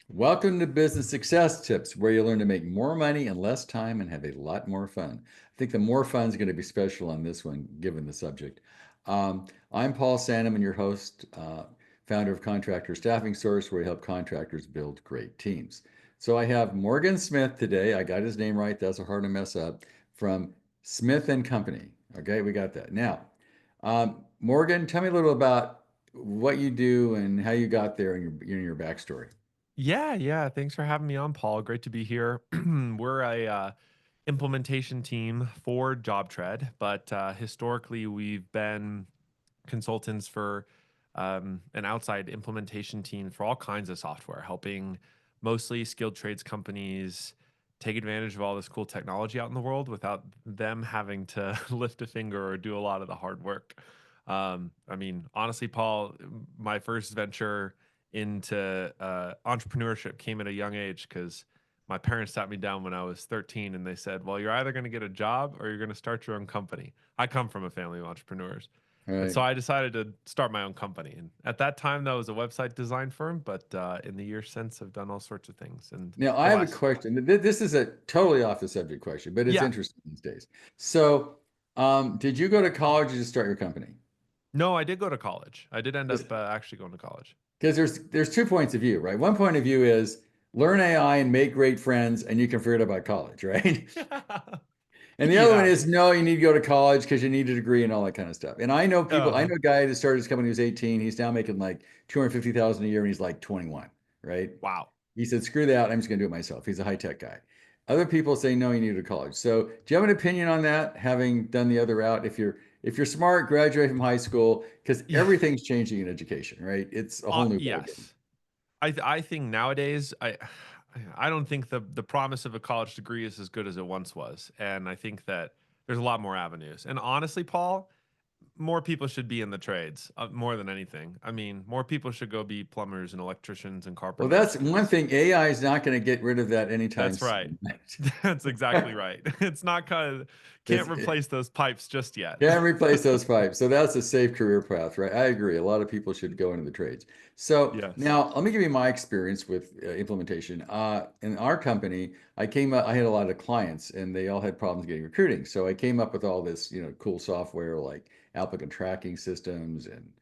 Welcome to Business Success Tips, where you learn to make more money in less time and have a lot more fun. I think the more fun is going to be special on this one, given the subject. I'm Paul Sanneman, your host, founder of Contractor Staffing Source, where we help contractors build great teams. So I have Morgan Smith today. I got his name right. That's a hard to mess up. From Smith and Company. Okay, we got that. Now, Morgan, tell me a little about what you do and how you got there and your backstory. Yeah. Thanks for having me on, Paul. Great to be here. We're a implementation team for JobTread, but historically we've been consultants for an outside implementation team for all kinds of software, helping mostly skilled trades companies take advantage of all this cool technology out in the world without them having to lift a finger or do a lot of the hard work. Honestly, Paul, my first venture into entrepreneurship came at a young age because my parents sat me down when I was 13 and they said, well, you're either going to get a job or you're going to start your own company. I come from a family of entrepreneurs. All And right. so I decided to start my own company. And at that time, that was a website design firm. But in the years since, I've done all sorts of things. And Now, I the have a last, question. This is a totally off the subject question, but it's yeah, interesting these days. So, did you go to college to start your company? no, I did go to college. I did end up actually going to college. Because there's two points of view, right? One point of view is learn AI and make great friends, and you can forget about college, right? And the other one Yeah. is no, you need to go to college because you need a degree and all that kind of stuff. And I know people. I Uh, know a guy that started his company when he was 18. He's now making like 250,000 a year, and he's like 21, right? wow. He said, screw that. I'm just going to do it myself. He's a high tech guy. Other people say, no, you need to go to college. So do you have an opinion on that, having done the other route? If you're smart, graduate from high school, because Yeah. everything's changing in education, right? It's a whole new ballgame. Yes. I think nowadays I don't think the promise of a college degree is as good as it once was, and I think that there's a lot more avenues. And honestly, Paul, more people should be in the trades more than anything. I mean, more people should go be plumbers and electricians and Well, carpenters that's one because thing. AI is not going to get rid of that anytime that's right. soon. That's exactly right. It's not kind of It's, can't replace those pipes just yet. Can't replace those pipes. So that's a safe career path, right? I agree. A lot of people should go into the trades. So Yes. now let me give you my experience with implementation. In our company, I came up, I had a lot of clients and they all had problems getting recruiting. So I came up with all this, cool software like applicant tracking systems and,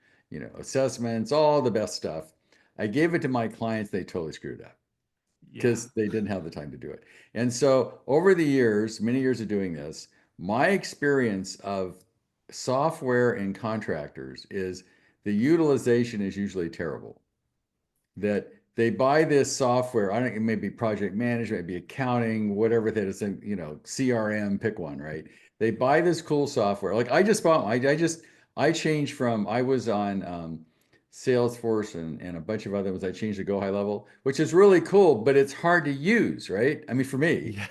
assessments, all the best stuff. I gave it to my clients. They totally screwed it up Yeah. because they didn't have the time to do it. And so over the years, many years of doing this, my experience of software and contractors is the utilization is usually terrible. That they buy this software, I don't know, it may be project management, it may be accounting, whatever that is, CRM, pick one, right? They buy this cool software. Like I just bought, I changed from, I was on Salesforce and a bunch of other ones. I changed to GoHighLevel, which is really cool, but it's hard to use, right? I mean, for me. Yeah. Yeah.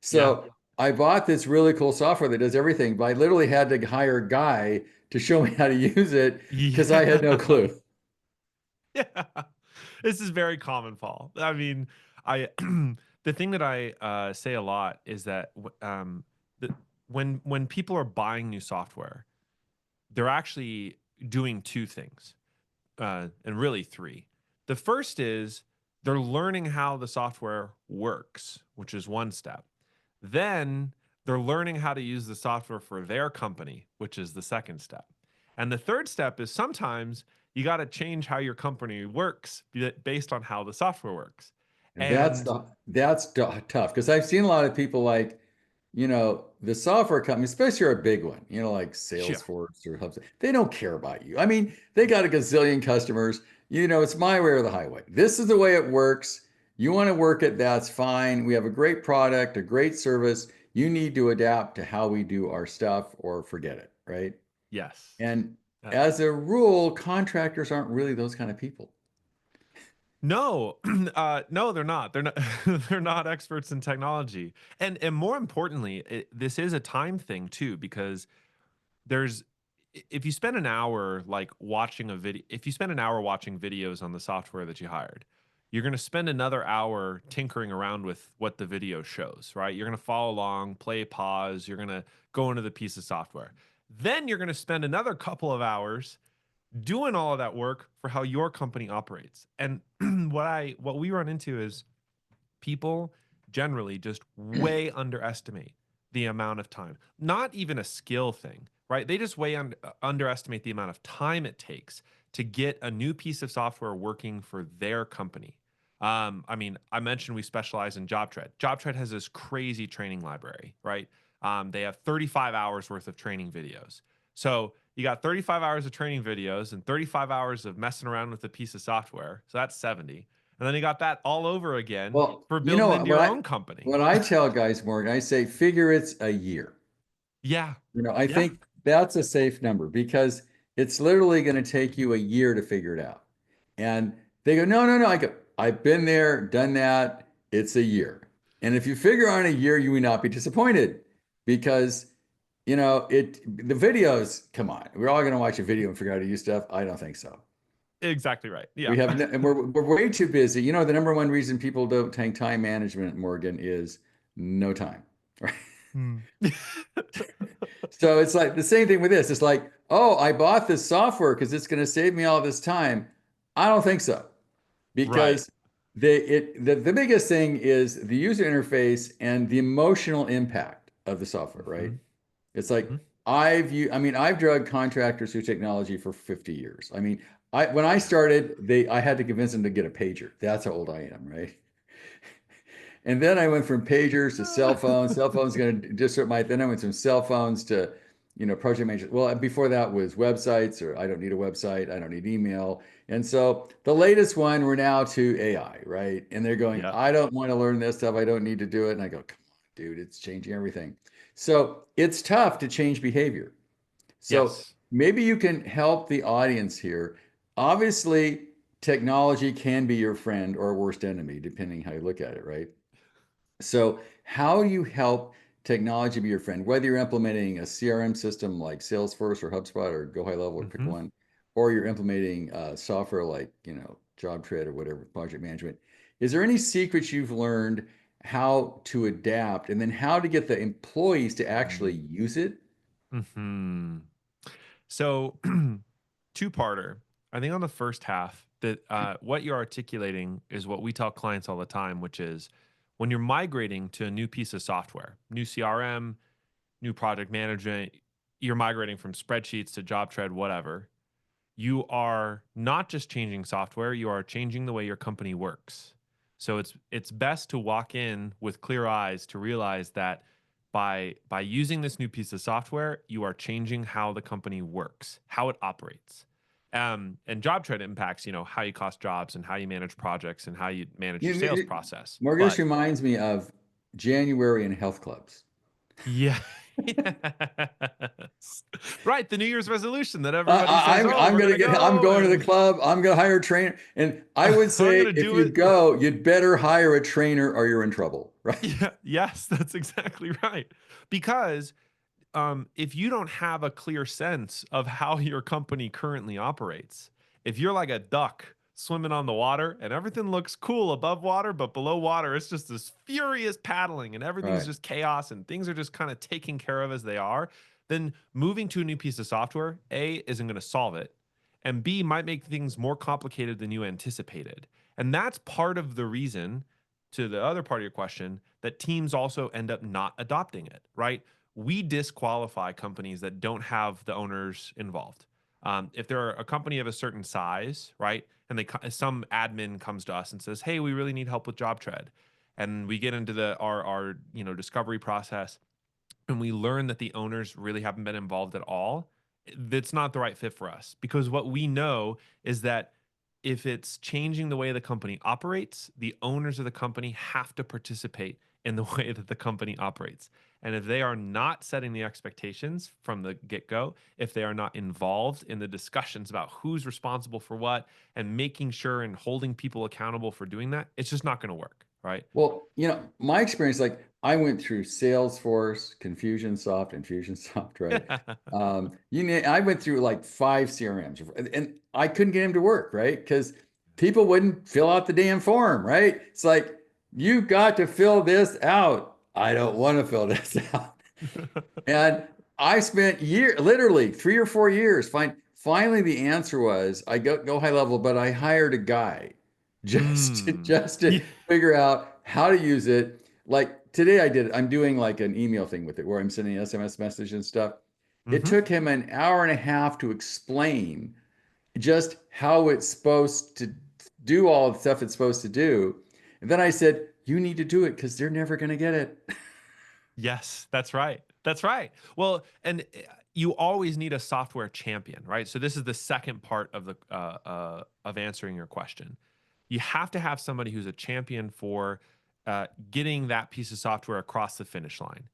So I bought this really cool software that does everything, but I literally had to hire a guy to show me how to use it because I had no Yeah. clue. Yeah. This is very common, Paul. I mean, I the thing that I say a lot is that the, when people are buying new software, they're actually doing two things, and really three. The first is they're learning how the software works, which is one step. Then they're learning how to use the software for their company, which is the second step. And the third step is sometimes you got to change how your company works based on how the software works. And And tough because I've seen a lot of people like, the software company, especially a big one, like sure. Salesforce or HubSpot, they don't care about you. I mean, they got a gazillion customers. It's my way or the highway. This is the way it works. You want to work it, that's fine. We have a great product, a great service. You need to adapt to how we do our stuff or forget it, right? Yes. And Uh, as a rule, contractors aren't really those kind of people. no, no, they're not. They're not. They're not experts in technology. And more importantly, this is a time thing too, because there's if you spend an hour like watching a video, if you spend an hour watching videos on the software that you hired, you're going to spend another hour tinkering around with what the video shows, right? You're going to follow along, play pause, you're going to go into the piece of software. Then you're going to spend another couple of hours doing all of that work for how your company operates. And what we run into is people generally just way underestimate the amount of time. Not even a skill thing, right? They just underestimate the amount of time it takes to get a new piece of software working for their company. I mean, I mentioned we specialize in JobTread. JobTread has this crazy training library, right? They have 35 hours worth of training videos. So you got 35 hours of training videos and 35 hours of messing around with a piece of software. So that's 70. And then you got that all over again Well, for you know building into what your I own company. what I tell guys, Morgan, I say figure it's a year. Yeah. I Yeah. think that's a safe number because it's literally going to take you a year to figure it out. And they go, no, no, no. I go, I've been there, done that. It's a year. And if you figure on a year, you will not be disappointed because, the videos, come on, we're all going to watch a video and figure out how to use stuff. I don't think so. Exactly right. Yeah. We have, no, and we're way too busy. The number one reason people don't take time management, Morgan, is no time. Right. Hmm. So it's like the same thing with this. It's like, oh, I bought this software because it's going to save me all this time. I don't think so Right. because the biggest thing is the user interface and the emotional impact of the software, right? Hmm. It's like Hmm. I've drugged contractors through technology for 50 years. When I started, I had to convince them to get a pager. That's how old I am, right? And then I went from pagers to cell phones. Cell phones going to disrupt my. Then I went from cell phones to, project management. Well, before that was websites, or I don't need a website. I don't need email. And so the latest one, we're now to AI, right? And they're going, Yeah. I don't want to learn this stuff. I don't need to do it. And I go, come on, dude, it's changing everything. So it's tough to change behavior. So Yes. maybe you can help the audience here. Obviously, technology can be your friend or worst enemy, depending how you look at it, right? So, how you help technology be your friend, whether you're implementing a CRM system like Salesforce or HubSpot or GoHighLevel or pick Hmm. one, or you're implementing software like, JobTread or whatever, project management. Is there any secrets you've learned how to adapt and then how to get the employees to actually use it? Hmm. So, two-parter. I think on the first half, that what you're articulating is what we tell clients all the time, which is when you're migrating to a new piece of software, new CRM, new project management, you're migrating from spreadsheets to JobTread, whatever. You are not just changing software, you are changing the way your company works. So it's best to walk in with clear eyes to realize that by using this new piece of software, you are changing how the company works, how it operates. And JobTread impacts, how you cost jobs and how you manage projects and how you manage your sales process. Morgan, this But reminds me of January in health clubs. yeah. Yes. Right, the New Year's resolution that I, everybody says, I'm "Oh, I'm we're gonna gonna get I'm go going to the and club. I'm gonna hire a trainer. And I would I'm say gonna if do you it." go, you'd better hire a trainer or you're in trouble, right? Yeah, yes, that's exactly right. Because if you don't have a clear sense of how your company currently operates, if you're like a duck swimming on the water and everything looks cool above water, but below water, it's just this furious paddling and everything's Right. just chaos and things are just kind of taken care of as they are, then moving to a new piece of software, A, isn't going to solve it. And B, might make things more complicated than you anticipated. And that's part of the reason, to the other part of your question, that teams also end up not adopting it, right? We disqualify companies that don't have the owners involved. If they're a company of a certain size, right, and some admin comes to us and says, "Hey, we really need help with JobTread," and we get into our discovery process, and we learn that the owners really haven't been involved at all, that's not the right fit for us because what we know is that if it's changing the way the company operates, the owners of the company have to participate in the way that the company operates. And if they are not setting the expectations from the get go, if they are not involved in the discussions about who's responsible for what and making sure and holding people accountable for doing that, it's just not going to work. Right. Well, my experience, like I went through Salesforce, Infusionsoft, right? I went through like 5 CRMs, and I couldn't get them to work, right? Because people wouldn't fill out the damn form, right? It's like you got to fill this out. I don't want to fill this out. And I spent literally 3 or 4 years finally the answer was I go high level, but I hired a guy just to, Mm. just to Yeah. figure out how to use it. Like today I did it. I'm doing like an email thing with it where I'm sending SMS message and stuff. It Hmm. took him an hour and a half to explain just how it's supposed to do all the stuff it's supposed to do. And then I said, you need to do it because they're never going to get it. Yes, that's right. That's right. Well, and you always need a software champion, right? So this is the second part of the of answering your question. You have to have somebody who's a champion for getting that piece of software across the finish line.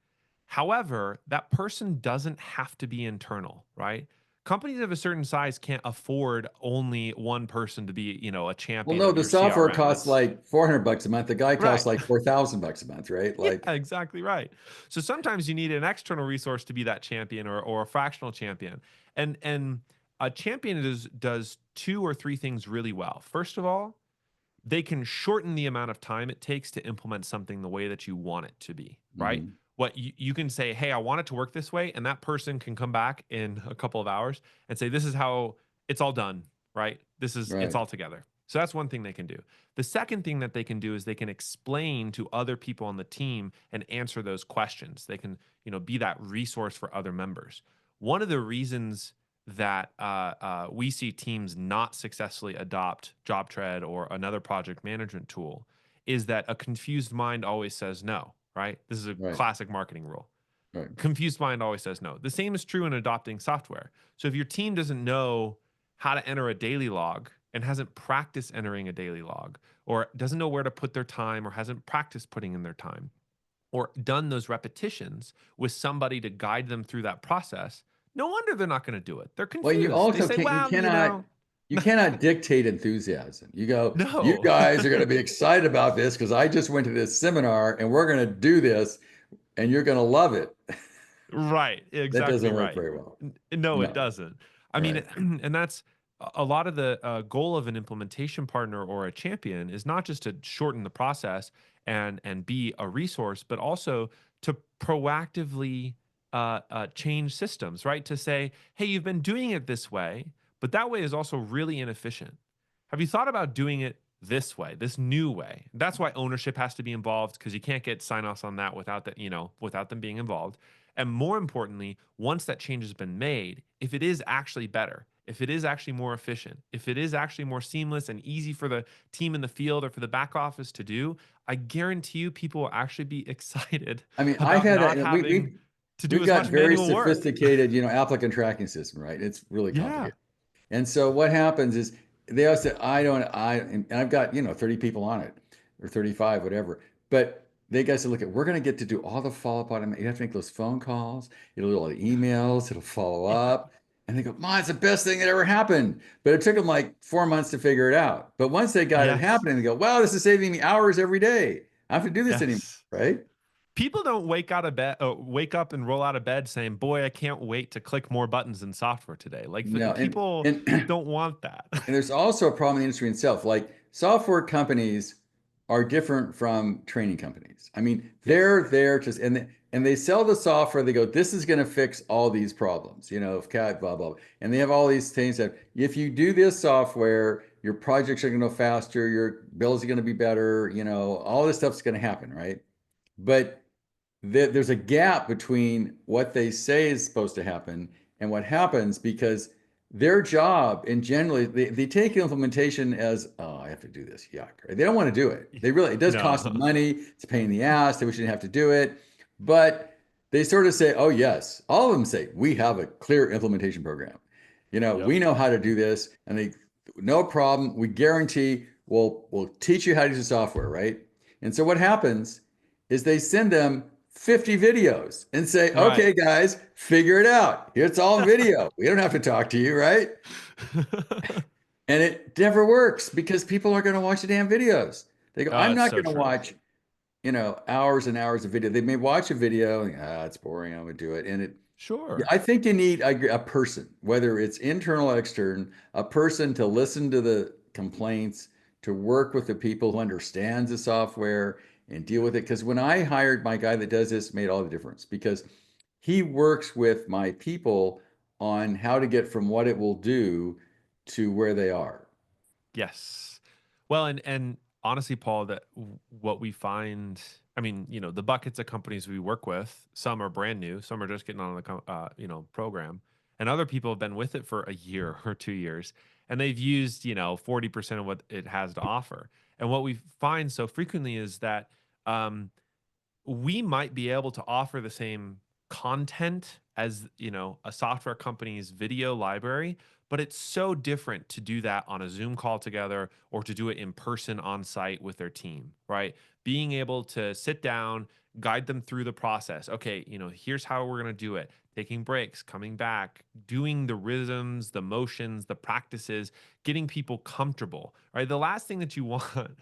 However, that person doesn't have to be internal, right? Companies of a certain size can't afford only one person to be, a Well, champion no, of the your software CRM. costs It's like $400 a month. The guy right. costs like $4,000 a month, right? Yeah, Like, exactly right. So sometimes you need an external resource to be that champion or a fractional champion. And a champion does two or three things really well. First of all, they can shorten the amount of time it takes to implement something the way that you want it to be, right? mhm, What you can say, hey, I want it to work this way, and that person can come back in a couple of hours and say, this is how it's all done, right? It's right, all together. So that's one thing they can do. The second thing that they can do is they can explain to other people on the team and answer those questions. They can, be that resource for other members. One of the reasons that we see teams not successfully adopt JobTread or another project management tool is that a confused mind always says no, right? This is a right, classic marketing rule. right. Confused mind always says no. The same is true in adopting software. So if your team doesn't know how to enter a daily log and hasn't practiced entering a daily log, or doesn't know where to put their time, or hasn't practiced putting in their time, or done those repetitions with somebody to guide them through that process, no wonder they're not going to do it. They're Well, you confused. They also say, can't, well, you cannot dictate enthusiasm. You go, you no. guys are going to be excited about this because I just went to this seminar and we're going to do this and you're going to love it. Right, That exactly doesn't work right. very well. No, it No, doesn't. I mean, right, and that's a lot of the goal of an implementation partner or a champion is not just to shorten the process and be a resource, but also to proactively change systems. Right, to say, hey, you've been doing it this way, but that way is also really inefficient. Have you thought about doing it this way, this new way? That's why ownership has to be involved because you can't get sign-offs on that without that, without them being involved. And more importantly, once that change has been made, if it is actually better, if it is actually more efficient, if it is actually more seamless and easy for the team in the field or for the back office to do, I guarantee you people will actually be excited I mean, I've about had not a, having to do we've as got much very manual work. sophisticated, applicant tracking system, right? It's really Yeah. complicated. And so what happens is they all say, and I've got, 30 people on it or 35, whatever. But they guys say, look, we're going to get to do all the follow-up on it. You have to make those phone calls. It'll do all the emails. It'll follow Yeah. up. And they go, Ma, it's the best thing that ever happened. But it took them like 4 months to figure it out. But once they got it Yes. happening, they go, wow, this is saving me hours every day. I don't have to do this anymore, Yes. right? People don't wake up and roll out of bed saying, "Boy, I can't wait to click more buttons in software today." Like No, people and don't want that. And there's also a problem in the industry itself. Like software companies are different from training companies. I mean, Yes. they're there to and they sell the software. They go, this is going to fix all these problems. If cat blah blah, blah. And they have all these things that if you do this software, your projects are going to go faster, your bills are going to be better. All this stuff's going to happen, right? But there's a gap between what they say is supposed to happen and what happens because their job and generally they take implementation as, oh, I have to do this, yuck, right? They don't want to do it. It does cost them No. money, it's a pain in the ass, they wish they didn't have to do it, but they sort of say, oh yes, all of them say we have a clear implementation program, Yep. we know how to do this, and they, no problem, we guarantee we'll teach you how to use the software, right? And so what happens is they send them 50 videos and say, Right. okay, guys, figure it out. It's all in video. We don't have to talk to you, right? And it never works because people are going to watch the damn videos. They go, Oh, I'm it's not so going to true. watch, hours and hours of video. They may watch a video, and, it's boring. I'm going to do it. Sure. I think you need a person, whether it's internal or external, a person to listen to the complaints, to work with the people who understands the software and deal with it. Because when I hired my guy that does this, made all the difference because he works with my people on how to get from what it will do to where they are. Yes. Well, and honestly, Paul, that what we find, I mean, the buckets of companies we work with, some are brand new, some are just getting on the program, and other people have been with it for a year or 2 years, and they've used 40% of what it has to offer. And what we find so frequently is that um, we might be able to offer the same content as a software company's video library, but it's so different to do that on a Zoom call together or to do it in person on site with their team, right? Being able to sit down, guide them through the process. Okay, here's how we're going to do it, taking breaks, coming back, doing the rhythms, the motions, the practices, getting people comfortable, right? The last thing that you want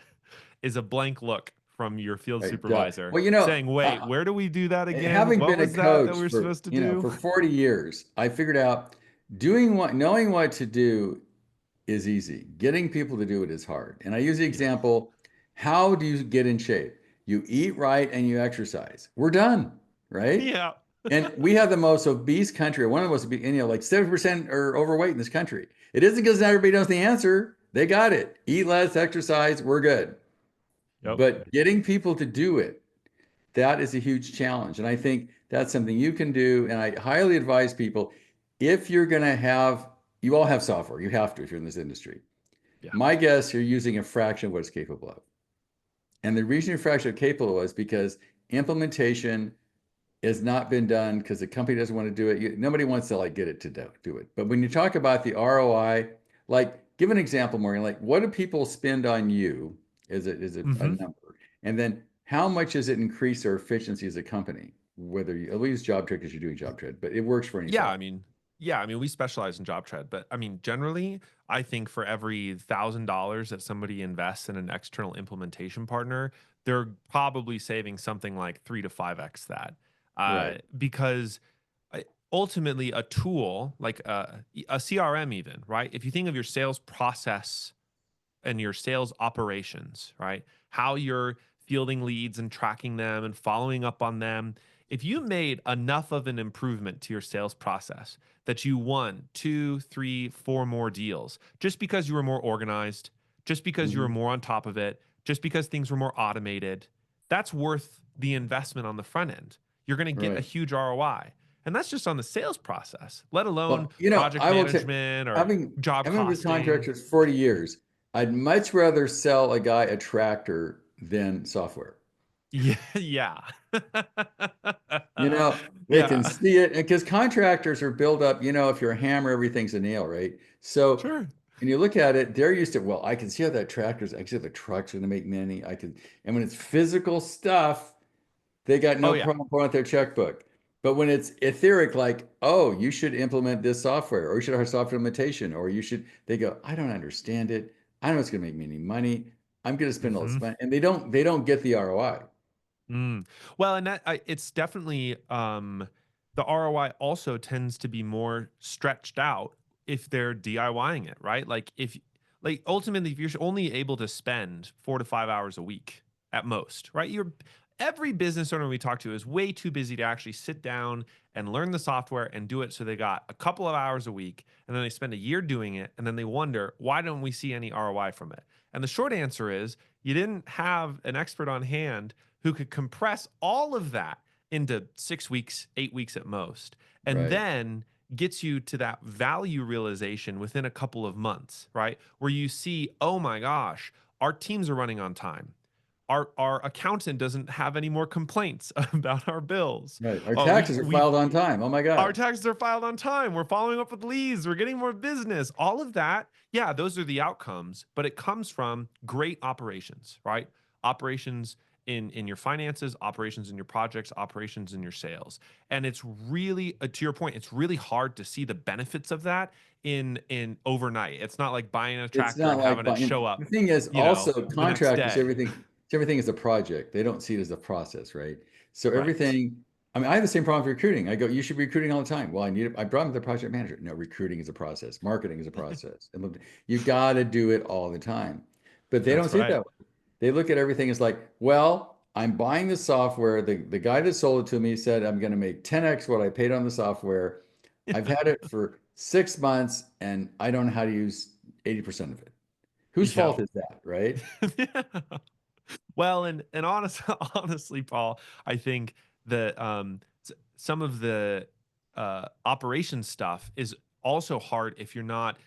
is a blank look from your field Right. supervisor Well, saying, "Wait, where do we do that again? having What been a was that coach we're for, supposed to do?" for 40 years, I figured out knowing what to do is easy. Getting people to do it is hard. And I use the Yeah. example, how do you get in shape? You eat right and you exercise. We're done, right? Yeah. And we have the most obese country, one of the most obese, like 70% are overweight in this country. It isn't because not everybody knows the answer. They got it. Eat less, exercise, we're good. Yep. But getting people to do it, that is a huge challenge. And I think that's something you can do. And I highly advise people, if you're going to have, you all have software, you have to if you're in this industry. Yeah. My guess, you're using a fraction of what it's capable of. And the reason you're fraction of capable is because implementation has not been done because the company doesn't want to do it. Nobody wants to like get it to do it. But when you talk about the ROI, like give an example, Morgan, like what do people spend on you a Mhm. number? And then how much does it increase their efficiency as a company? Whether you, I'll use JobTread because you're doing JobTread, but it works for any Yeah, software. we specialize in JobTread, but I mean, generally, I think for every $1,000 that somebody invests in an external implementation partner, they're probably saving something like 3 to 5x that. Right. Because ultimately, a tool like a CRM, even, right? If you think of your sales process and your sales operations, right? How you're fielding leads and tracking them and following up on them. If you made enough of an improvement to your sales process that you won two, three, four more deals just because you were more organized, just because you were Mhm. more on top of it, just because things were more automated, that's worth the investment on the front end. You're going to get a Right. huge ROI. And that's just on the sales process, let alone Well, project I will tell, management or having job having been with costing. contractors 40 years, I'd much rather sell a guy a tractor than software. Yeah, yeah. They can Yeah, see it because contractors are built up, if you're a hammer, everything's a nail, right? So sure. when you look at it, they're used to, well, I can see how that tractor's, I can see how the truck's going to make money. And when it's physical stuff, they got Oh, no yeah. problem pulling out their checkbook. But when it's etheric, like, oh, you should implement this software, or you should have software implementation, or they go, I don't understand it. I don't know it's going to make me any money. I'm going to spend all this Mhm. money. And they don't get the ROI. Mm. Well, and it's definitely the ROI also tends to be more stretched out if they're DIYing it, right? Like ultimately if you're only able to spend 4 to 5 hours a week at most, right? Every business owner we talk to is way too busy to actually sit down and learn the software and do it. So they got a couple of hours a week and then they spend a year doing it and then they wonder, why don't we see any ROI from it? And the short answer is you didn't have an expert on hand who could compress all of that into 6 weeks, 8 weeks at most, and Right. then gets you to that value realization within a couple of months, right? Where you see, oh my gosh, our teams are running on time. Our accountant doesn't have any more complaints about our bills. Right. Our Oh, we taxes are we filed on time. Oh my our God. taxes are filed on time. We're following up with leads. We're getting more business. All of that, yeah, those are the outcomes, but it comes from great operations, right? Operations in your finances, operations in your projects, operations in your sales. And it's really to your point, it's really hard to see the benefits of that in overnight. It's not like buying a It's tractor not and like having it buying. show The up, thing is also the next contractors, day. everything is a project. They don't see it as a process, right? So Right. everything, I mean, I have the same problem with recruiting. I go, you should be recruiting all the time. Well, I brought in the project manager. No, recruiting is a process. Marketing is a process. And you got to do it all the time. But they don't That's see it right. that way. They look at everything as like, well, I'm buying the software. The guy that sold it to me said I'm going to make 10x what I paid on the software. I've had it for 6 months and I don't know how to use 80% of it. Whose Yeah. fault is that, right? Well, and honestly, Paul, I think that some of the operations stuff is also hard if you're not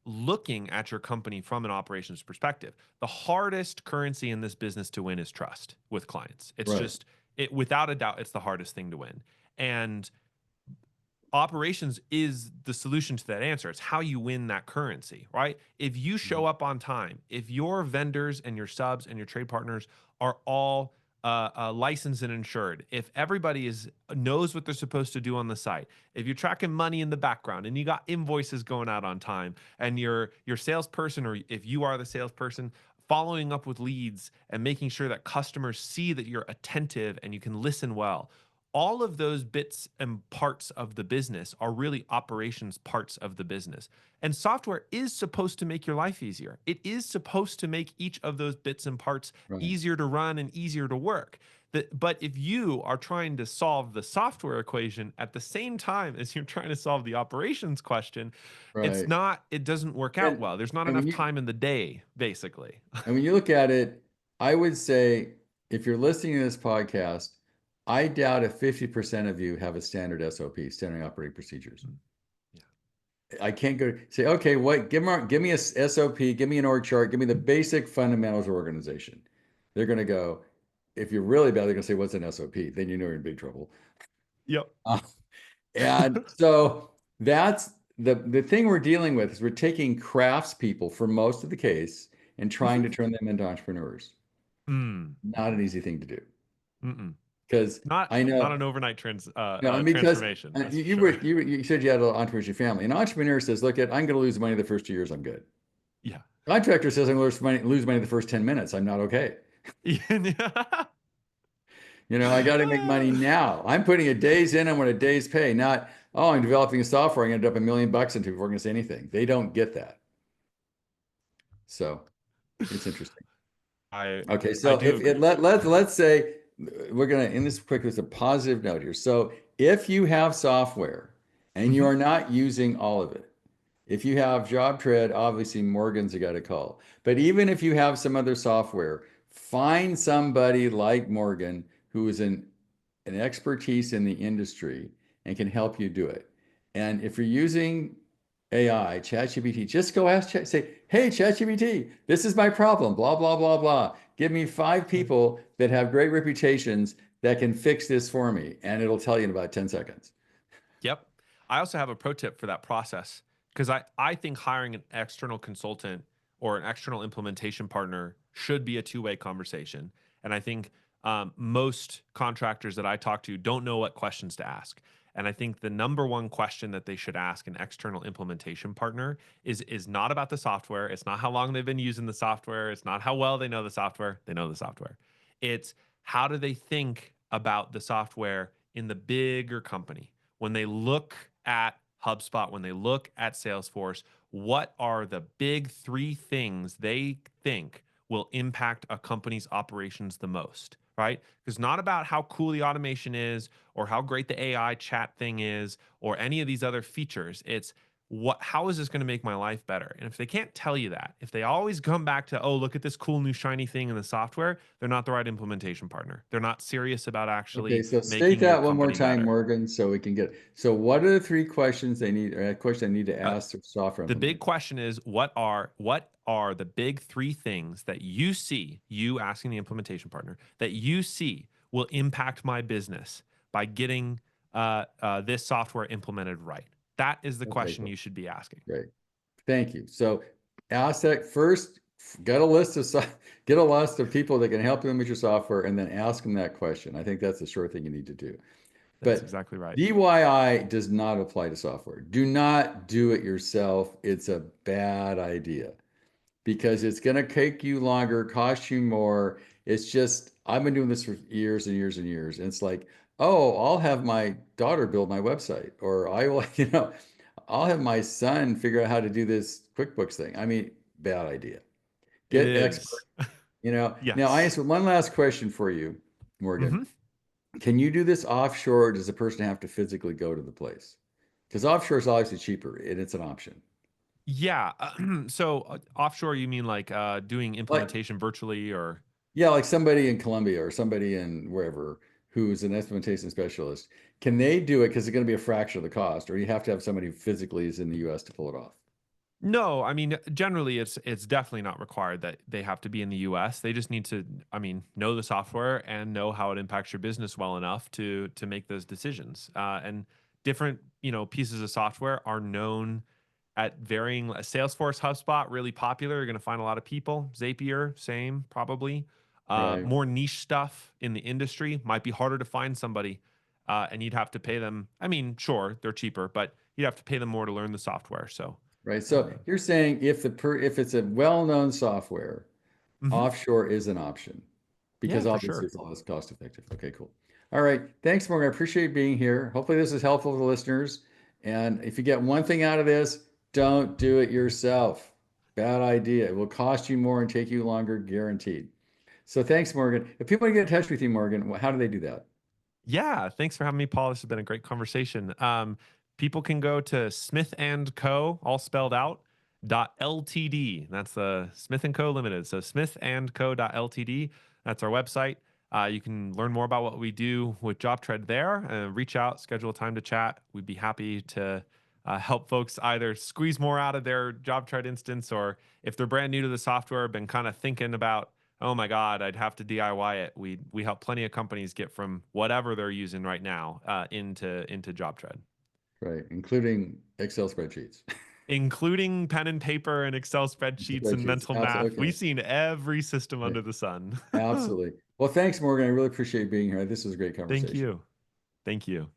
looking at your company from an operations perspective. The hardest currency in this business to win is trust with clients. It's Right, just it without a doubt, it's the hardest thing to win. And operations is the solution to that answer. It's how you win that currency, right? If you show up on time, if your vendors and your subs and your trade partners are all licensed and insured, if everybody is knows what they're supposed to do on the site, if you're tracking money in the background and you got invoices going out on time, and your salesperson, or if you are the salesperson, following up with leads and making sure that customers see that you're attentive and you can listen well, all of those bits and parts of the business are really operations parts of the business. And software is supposed to make your life easier. It is supposed to make each of those bits and parts right, easier to run and easier to work. But if you are trying to solve the software equation at the same time as you're trying to solve the operations question, right. it doesn't work out And well. There's not and when enough you time in the day, basically. and when you look at it, I would say if you're listening to this podcast, I doubt if 50% of you have a standard SOP, standard operating procedures. Yeah. I can't go say, okay, what give me a SOP, give me an org chart, give me the basic fundamentals of organization. They're gonna go, if you're really bad, they're gonna say, what's an SOP? Then you know you're in big trouble. Yep. Uh, and so that's the thing we're dealing with is we're taking craftspeople for most of the case and trying Mhm. to turn them into entrepreneurs. Mm. Not an easy thing to do Mm-mm. because I Not know, an overnight because transformation, that's for you were sure. you said you had an entrepreneurship family. An entrepreneur says, look, I'm going to lose money the first 2 years. I'm good. Yeah. Contractor says I'm going to lose money the first 10 minutes. I'm not okay. Yeah. I got to make money now. I'm putting a day's in, I'm on a day's pay, not, oh, I'm developing a software. I'm going to dump $1 million into before I'm going to say anything. They don't get that. So it's interesting. I Okay, I so do if it agree. let's say we're gonna end this quick with a positive note here. So if you have software and you Mhm. are not using all of it, if you have JobTread, obviously Morgan's you got to call. But even if you have some other software, find somebody like Morgan who is an expertise in the industry and can help you do it. And if you're using AI, ChatGPT, just go ask Chat, say, hey, ChatGPT, this is my problem, blah, blah, blah, blah. Give me 5 people that have great reputations that can fix this for me. And it'll tell you in about 10 seconds. Yep. I also have a pro tip for that process, because I think hiring an external consultant or an external implementation partner should be a two-way conversation. And I think most contractors that I talk to don't know what questions to ask. And I think the number one question that they should ask an external implementation partner is not about the software. It's not how long they've been using the software. It's not how well they know the software. They know the software. It's how do they think about the software in the bigger company? When they look at HubSpot, when they look at Salesforce, what are the big three things they think will impact a company's operations the most, right? Because not about how cool the automation is or how great the AI chat thing is or any of these other features. It's how is this going to make my life better? And if they can't tell you that, if they always come back to, oh, look at this cool new shiny thing in the software, they're not the right implementation partner. They're not serious about Okay, actually so state making your that one more company time, better. Morgan, so we can get. So, what are the 3 questions they need, or a question they need to Uh, ask the software the big implementer? question is, what are the big three things that you see, you asking the implementation partner, that you see will impact my business by getting this software implemented right? That is the Okay, question cool. you should be asking. Great. Thank you. So ask that first, get a list of get a list of people that can help you with your software and then ask them that question. I think that's the short thing you need to do. That's But exactly right. DIY does not apply to software. Do not do it yourself. It's a bad idea because it's going to take you longer, cost you more. It's just, I've been doing this for years and years and years. And it's like, oh, I'll have my daughter build my website, or I will, I'll have my son figure out how to do this QuickBooks thing. I mean, bad idea. It Get expert. is. Now I Yes. answer one last question for you, Morgan. Hmm. Can you do this offshore? Or does the person have to physically go to the place? Because offshore is obviously cheaper and it's an option. Yeah. So offshore, you mean like doing Like, implementation virtually or? yeah, like somebody in Colombia or somebody in wherever who's an implementation specialist, can they do it because it's going to be a fraction of the cost, or you have to have somebody who physically is in the US to pull it off? No, I mean, generally it's definitely not required that they have to be in the US. They just need to, I mean, know the software and know how it impacts your business well enough to make those decisions. And different, pieces of software are known at varying Salesforce, HubSpot, really popular. You're going to find a lot of people. Zapier, same, probably. Right. More niche stuff in the industry might be harder to find somebody, and you'd have to pay them. I mean, sure, they're cheaper, but you'd have to pay them more to learn the software. So, Right. So uh, you're saying if it's a well-known software, mhm. offshore is an option Yeah, because for obviously sure. it's a lot less cost effective. Okay, cool. All right. Thanks, Morgan. I appreciate being here. Hopefully this is helpful to the listeners. And if you get one thing out of this, don't do it yourself. Bad idea. It will cost you more and take you longer, guaranteed. So thanks, Morgan. If people want to get in touch with you, Morgan, how do they do that? Yeah, thanks for having me, Paul. This has been a great conversation. People can go to Smith and Co, all spelled out, .ltd. That's the Smith and Co Limited. So Smith and Co .ltd. That's our website. You can learn more about what we do with JobTread there. Reach out, schedule a time to chat. We'd be happy to help folks either squeeze more out of their JobTread instance, or if they're brand new to the software, been kind of thinking about, oh my God, I'd have to DIY it. We help plenty of companies get from whatever they're using right now into JobTread, Right, including Excel spreadsheets. including pen and paper and Excel spreadsheets and Spreadsheets. mental math. Absolutely. We've Okay. seen every system Right. under the sun. Absolutely. Well, thanks, Morgan. I really appreciate being here. This was a great Thank conversation. you. Thank you.